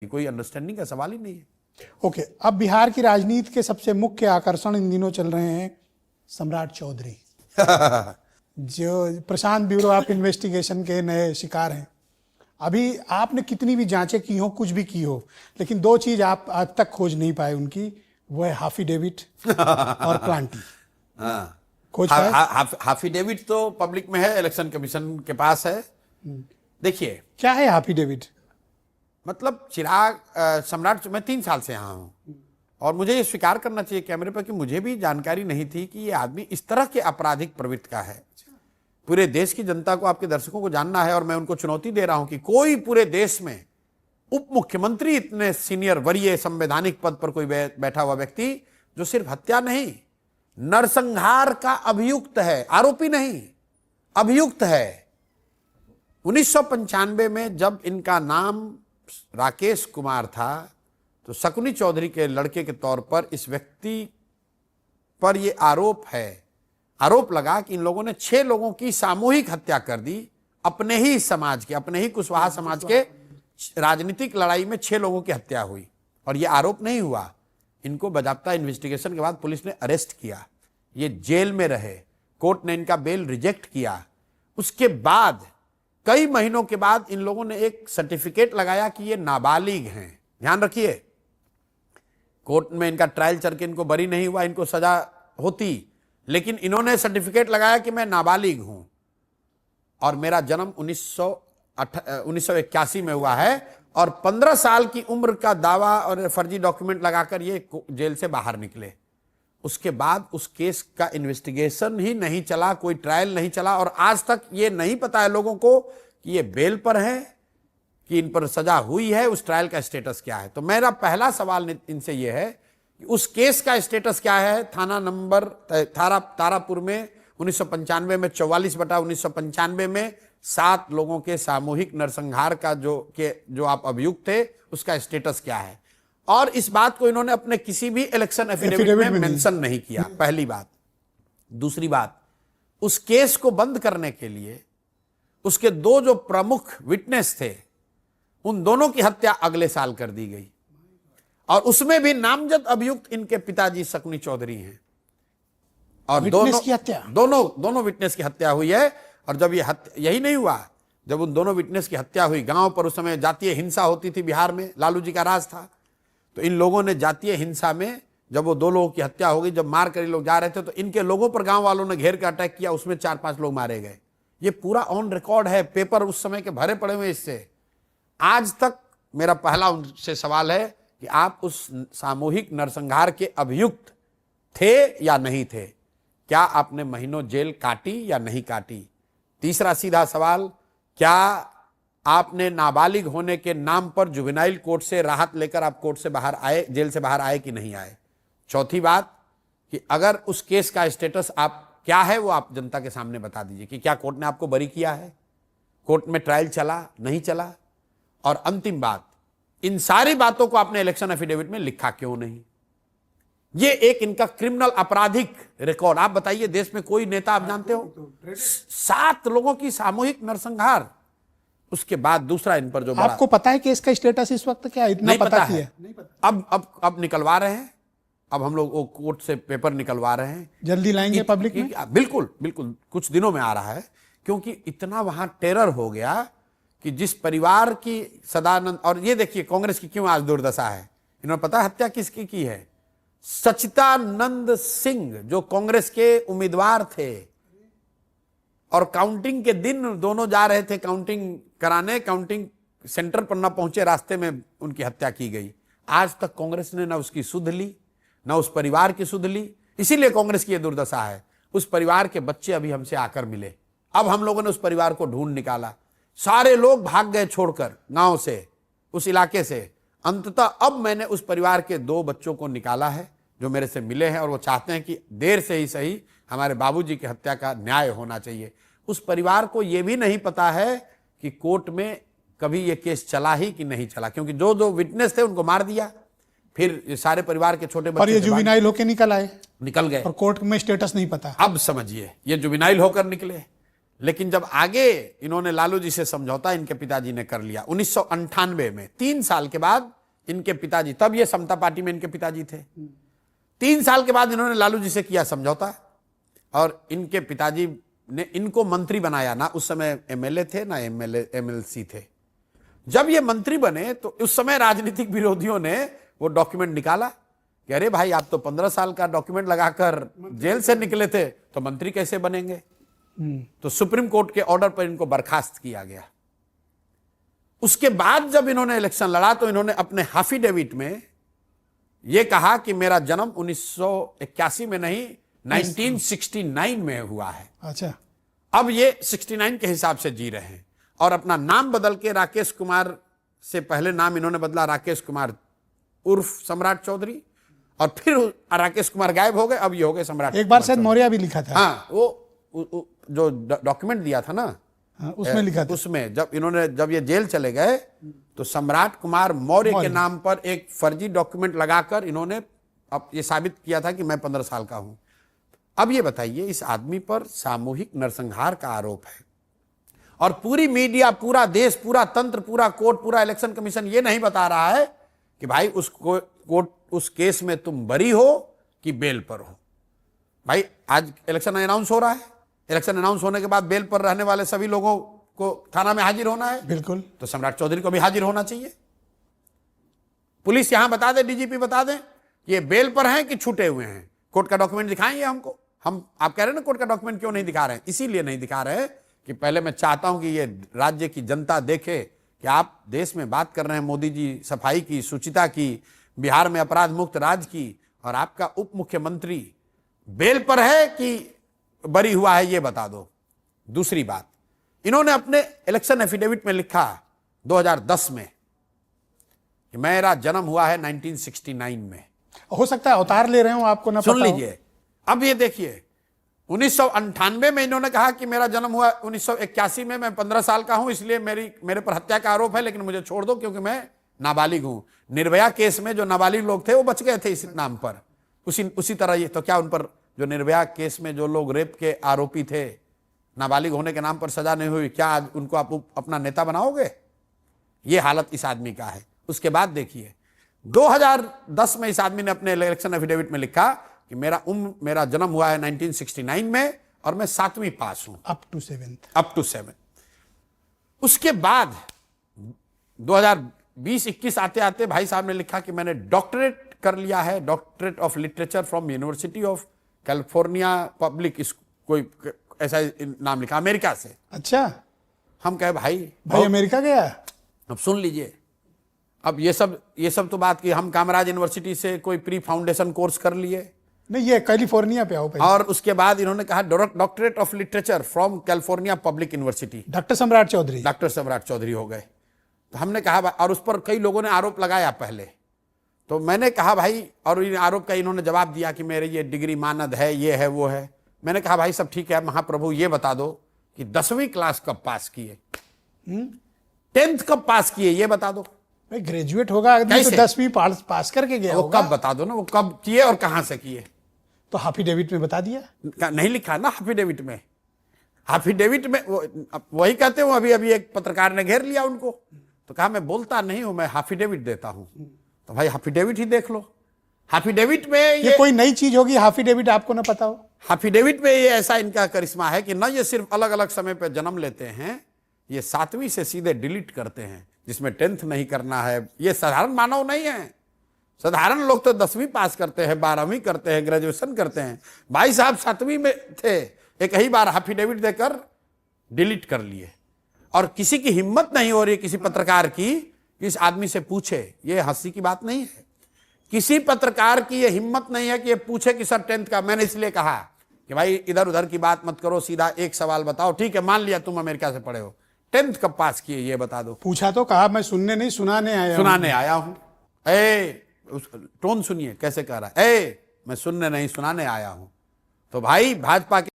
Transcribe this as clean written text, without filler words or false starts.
कोई अंडरस्टैंडिंग का सवाल ही नहीं है। ओके, अब बिहार की राजनीति के सबसे मुख्य आकर्षण इन दिनों चल रहे हैं सम्राट चौधरी जो प्रशांत ब्यूरो ऑफ इन्वेस्टिगेशन के नए शिकार हैं। अभी आपने कितनी भी जांचें की हो, कुछ भी की हो, लेकिन दो चीज आप आज तक खोज नहीं पाए उनकी, वो है हाफिडेविट और प्लांटी। खोज पाए? हाफिडेविट तो पब्लिक में है, इलेक्शन कमीशन के पास है। देखिए क्या है हाफिडेविट? मतलब चिराग सम्राट, मैं 3 साल से यहाँ हूँ और मुझे ये स्वीकार करना चाहिए कैमरे पर कि मुझे भी जानकारी नहीं थी कि ये आदमी इस तरह के आपराधिक प्रवृत्ति का है। पूरे देश की जनता को, आपके दर्शकों को जानना है और मैं उनको चुनौती दे रहा हूं कि कोई पूरे देश में उप मुख्यमंत्री इतने सीनियर वरीय संवैधानिक पद पर कोई बैठा हुआ व्यक्ति जो सिर्फ हत्या नहीं, नरसंहार का अभियुक्त है, आरोपी नहीं, अभियुक्त है। 1995 में जब इनका नाम राकेश कुमार था तो शकुनी चौधरी के लड़के के तौर पर इस व्यक्ति पर यह आरोप लगा कि इन लोगों ने 6 लोगों की सामूहिक हत्या कर दी। अपने ही समाज के, अपने ही कुशवाहा समाज के राजनीतिक लड़ाई में 6 लोगों की हत्या हुई और यह आरोप नहीं हुआ। इनको बाकायदा इन्वेस्टिगेशन के बाद पुलिस ने अरेस्ट किया, ये जेल में रहे, कोर्ट ने इनका बेल रिजेक्ट किया। उसके बाद कई महीनों के बाद इन लोगों ने एक सर्टिफिकेट लगाया कि ये नाबालिग हैं। ध्यान रखिए, कोर्ट में इनका ट्रायल चल के इनको बरी नहीं हुआ, इनको सजा होती, लेकिन इन्होंने सर्टिफिकेट लगाया कि मैं नाबालिग हूं और मेरा जन्म 1981 में हुआ है और 15 साल की उम्र का दावा और फर्जी डॉक्यूमेंट लगाकर ये जेल से बाहर निकले। उसके बाद उस केस का इन्वेस्टिगेशन ही नहीं चला, कोई ट्रायल नहीं चला और आज तक ये नहीं पता है लोगों को कि ये बेल पर है कि इन पर सजा हुई है, उस ट्रायल का स्टेटस क्या है। तो मेरा पहला सवाल इनसे ये है कि उस केस का स्टेटस क्या है। थाना नंबर तारापुर में 1995 में 44/1995 में 7 लोगों के सामूहिक नरसंहार का जो आप अभियुक्त थे, उसका स्टेटस क्या है। और इस बात को इन्होंने अपने किसी भी इलेक्शन एफिडेविट में मेंशन नहीं किया, पहली बात। दूसरी बात, उस केस को बंद करने के लिए उसके 2 जो प्रमुख विटनेस थे, उन दोनों की हत्या अगले साल कर दी गई और उसमें भी नामजद अभियुक्त इनके पिताजी शकुनी चौधरी हैं। और दोनों विटनेस की हत्या हुई है। और जब यही नहीं हुआ, जब उन दोनों विटनेस की हत्या हुई, गांव पर उस समय जातीय हिंसा होती थी बिहार में, लालू जी का राज था, तो इन लोगों ने जातीय हिंसा में जब वो 2 लोगों की हत्या हो गई, जब मार कर लोग जा रहे थे तो इनके लोगों पर गांव वालों ने घेर कर अटैक किया, उसमें 4-5 लोग मारे गए। ये पूरा ऑन रिकॉर्ड है, पेपर उस समय के भरे पड़े हुए इससे। आज तक मेरा पहला उनसे सवाल है कि आप उस सामूहिक नरसंहार के अभियुक्त थे या नहीं थे? क्या आपने महीनों जेल काटी या नहीं काटी? तीसरा सीधा सवाल, क्या आपने नाबालिग होने के नाम पर जुवेनाइल कोर्ट से राहत लेकर आप कोर्ट से बाहर आए, जेल से बाहर आए कि नहीं आए? चौथी बात कि अगर उस केस का स्टेटस आप क्या है वो आप जनता के सामने बता दीजिए कि क्या कोर्ट ने आपको बरी किया है, कोर्ट में ट्रायल चला नहीं चला? और अंतिम बात, इन सारी बातों को आपने इलेक्शन एफिडेविट में लिखा क्यों नहीं? ये एक इनका क्रिमिनल आपराधिक रिकॉर्ड। आप बताइए, देश में कोई नेता आप जानते हो? 7 लोगों की सामूहिक नरसंहार। उसके बाद दूसरा इन पर जो आपको पता है कि इसका स्टेटस इस वक्त क्या है? इतना नहीं पता है। अब निकलवा रहे हैं, अब हम लोग वो कोर्ट से पेपर निकलवा रहे हैं, जल्दी लाएंगे पब्लिक में। बिल्कुल बिल्कुल, कुछ दिनों में आ रहा है, क्योंकि इतना वहां टेरर हो गया कि जिस परिवार की सदानंद, और ये देखिए कांग्रेस की क्यों आज दुर्दशा है। इन्होंने पता हत्या किसकी की है? सचिदानंद सिंह, जो कांग्रेस के उम्मीदवार थे और काउंटिंग के दिन दोनों जा रहे थे काउंटिंग कराने, काउंटिंग सेंटर पर न पहुंचे, रास्ते में उनकी हत्या की गई। आज तक कांग्रेस ने न उसकी सुध ली, न उस परिवार की सुध ली। इसीलिए कांग्रेस की यह दुर्दशा है। उस परिवार के बच्चे अभी हमसे आकर मिले, अब हम लोगों ने उस परिवार को ढूंढ निकाला। सारे लोग भाग गए छोड़कर गांव से, उस इलाके से। अंततः अब मैंने उस परिवार के 2 बच्चों को निकाला है जो मेरे से मिले हैं और वो चाहते हैं कि देर से ही सही हमारे बाबूजी की हत्या का न्याय होना चाहिए। उस परिवार को यह भी नहीं पता है कि कोर्ट में कभी ये केस चला ही कि नहीं चला, क्योंकि जो विटनेस थे उनको मार दिया, फिर सारे परिवार के छोटे बच्चे, और ये जुवेनाइल होकर निकल गए और कोर्ट में स्टेटस नहीं पता। अब समझिए, ये जुवेनाइल होकर निकले, लेकिन जब आगे इन्होंने लालू जी से समझौता इनके पिताजी ने कर लिया 1998 में, 3 साल के बाद इनके पिताजी, तब ये समता पार्टी में इनके पिताजी थे, 3 साल के बाद इन्होंने लालू जी से किया समझौता और इनके पिताजी ने इनको मंत्री बनाया। ना उस समय एमएलए थे ना एमएलसी थे। जब ये मंत्री बने तो उस समय राजनीतिक विरोधियों ने वो डॉक्यूमेंट निकाला कि अरे भाई आप तो 15 साल का डॉक्यूमेंट लगाकर जेल से निकले थे तो मंत्री कैसे बनेंगे। तो सुप्रीम कोर्ट के ऑर्डर पर इनको बर्खास्त किया गया। उसके बाद जब इन्होंने इलेक्शन लड़ा तो इन्होंने अपने हाफिडेविट में यह कहा कि मेरा जन्म 1981 में नहीं 1969 में हुआ है। अच्छा, अब ये 69 के हिसाब से जी रहे हैं और अपना नाम बदल के राकेश कुमार से पहले नाम इन्होंने बदला राकेश कुमार उर्फ सम्राट चौधरी और फिर राकेश कुमार गायब हो गए, अब ये हो गए सम्राट। एक बार शायद मौर्य भी लिखा था। हाँ, वो जो डॉक्यूमेंट दिया था ना, हाँ, उसमें लिखा था। उसमें जब ये जेल चले गए तो सम्राट कुमार मौर्य के नाम पर एक फर्जी डॉक्यूमेंट लगाकर इन्होंने अब ये साबित किया था कि मैं 15 साल का हूं। अब ये बताइए, इस आदमी पर सामूहिक नरसंहार का आरोप है और पूरी मीडिया, पूरा देश, पूरा तंत्र, पूरा कोर्ट, पूरा इलेक्शन कमीशन ये नहीं बता रहा है कि भाई उस केस में तुम बरी हो कि बेल पर हो। भाई आज इलेक्शन अनाउंस हो रहा है, इलेक्शन अनाउंस होने के बाद बेल पर रहने वाले सभी लोगों को थाना में हाजिर होना है। बिल्कुल। तो सम्राट चौधरी को भी हाजिर होना चाहिए। पुलिस यहां बता दे, डीजीपी बता दे कि ये बेल पर हैं कि छूटे हुए हैं। कोर्ट का डॉक्यूमेंट दिखाएंगे हमको। आप कह रहे हैं ना कोर्ट का डॉक्यूमेंट क्यों नहीं दिखा रहे हैं? इसीलिए नहीं दिखा रहे कि पहले मैं चाहता हूं कि ये राज्य की जनता देखे कि आप देश में बात कर रहे हैं मोदी जी सफाई की, शुचिता की, बिहार में अपराध मुक्त राज्य की, और आपका उप मुख्यमंत्री बेल पर है कि बरी हुआ है, ये बता दो। दूसरी बात, इन्होंने अपने इलेक्शन एफिडेविट में लिखा 2010 में कि मेरा जन्म हुआ है 1969 में। हो सकता है अवतार ले रहे हो, आपको ना पता हो। सुन लीजिए, अब ये देखिए 1998 में इन्होंने कहा कि मेरा जन्म हुआ 1981 में, मैं 15 साल का हूं, इसलिए मेरे पर हत्या का आरोप है, लेकिन मुझे छोड़ दो क्योंकि मैं नाबालिग हूं। निर्भया केस में जो नाबालिग लोग थे वो बच गए थे इस नाम पर। उसी तरह ये तो क्या उन पर जो निर्भया केस में जो लोग रेप के आरोपी थे, नाबालिग होने के नाम पर सजा नहीं हुई, क्या आज उनको आप अपना नेता बनाओगे? ये हालत इस आदमी का है। उसके बाद देखिए 2010 में इस आदमी ने अपने इलेक्शन एफिडेविट में लिखा कि मेरा जन्म हुआ है 1969 में और मैं 7वीं पास हूं, अप टू 7। उसके बाद 2020-21 आते आते भाई साहब ने लिखा कि मैंने डॉक्टरेट कर लिया है, doctorate of literature from university of California public, कोई ऐसा नाम लिखा, अमेरिका से। अच्छा, हम कहे भाई अमेरिका गया। अब सुन लीजिए, अब ये सब तो बात की, हम कामराज यूनिवर्सिटी से कोई प्री फाउंडेशन कोर्स कर लिए, नहीं ये कैलिफोर्निया पे आओ पहले। और उसके बाद इन्होंने कहा doctorate of literature from California public university. Doctor सम्राट चौधरी हो गए। तो हमने कहा, और उस पर कई लोगों ने आरोप लगाया पहले, तो मैंने कहा भाई, और इन आरोप का इन्होंने जवाब दिया कि मेरे ये डिग्री मानद है, ये है वो है। मैंने कहा भाई सब ठीक है, महाप्रभु ये बता दो कि 10वीं क्लास कब पास किए, 10th कब पास किए, ये बता दो। भाई ग्रेजुएट होगा आदमी तो 10वीं पास करके गया वो होगा। कब बता दो ना, वो कब किए और कहां से किए। तो हाफिडेविट में बता दिया, नहीं लिखा ना हाफिडेविट में। हाफिडेविट में वही कहते हो। अभी एक पत्रकार ने घेर लिया उनको, तो कहा मैं बोलता नहीं हूं, मैं हाफिडेविट देता हूं। तो भाई हाफिडेविट ही देख लो। हाफिडेविट में ये कोई नई चीज होगी, हाफिडेविट आपको ना पता हो। हाफिडेविट में ये ऐसा इनका करिश्मा है कि न ये सिर्फ अलग अलग समय पर जन्म लेते हैं, ये 7वीं से सीधे डिलीट करते हैं, जिसमें 10th नहीं करना है। ये साधारण मानव नहीं है। साधारण लोग तो 10वीं पास करते हैं, 12वीं करते हैं, ग्रेजुएशन करते हैं। भाई साहब 7वीं में थे, एक ही बार हाफिडेविट देकर डिलीट कर लिए। और किसी की हिम्मत नहीं हो रही किसी पत्रकार की इस आदमी से पूछे। ये हंसी की बात नहीं है। किसी पत्रकार की ये हिम्मत नहीं है कि ये पूछे कि सर 10th का। मैंने इसलिए कहा कि भाई इधर उधर की बात मत करो, सीधा एक सवाल बताओ। ठीक है, मान लिया तुम अमेरिका से पढ़े हो, 10th कब पास किए ये बता दो। पूछा तो कहा मैं सुनने नहीं सुनाने आया हूं। टोन सुनिए कैसे कह रहा है, मैं सुनने नहीं सुनाने आया हूं। तो भाई भाजपा के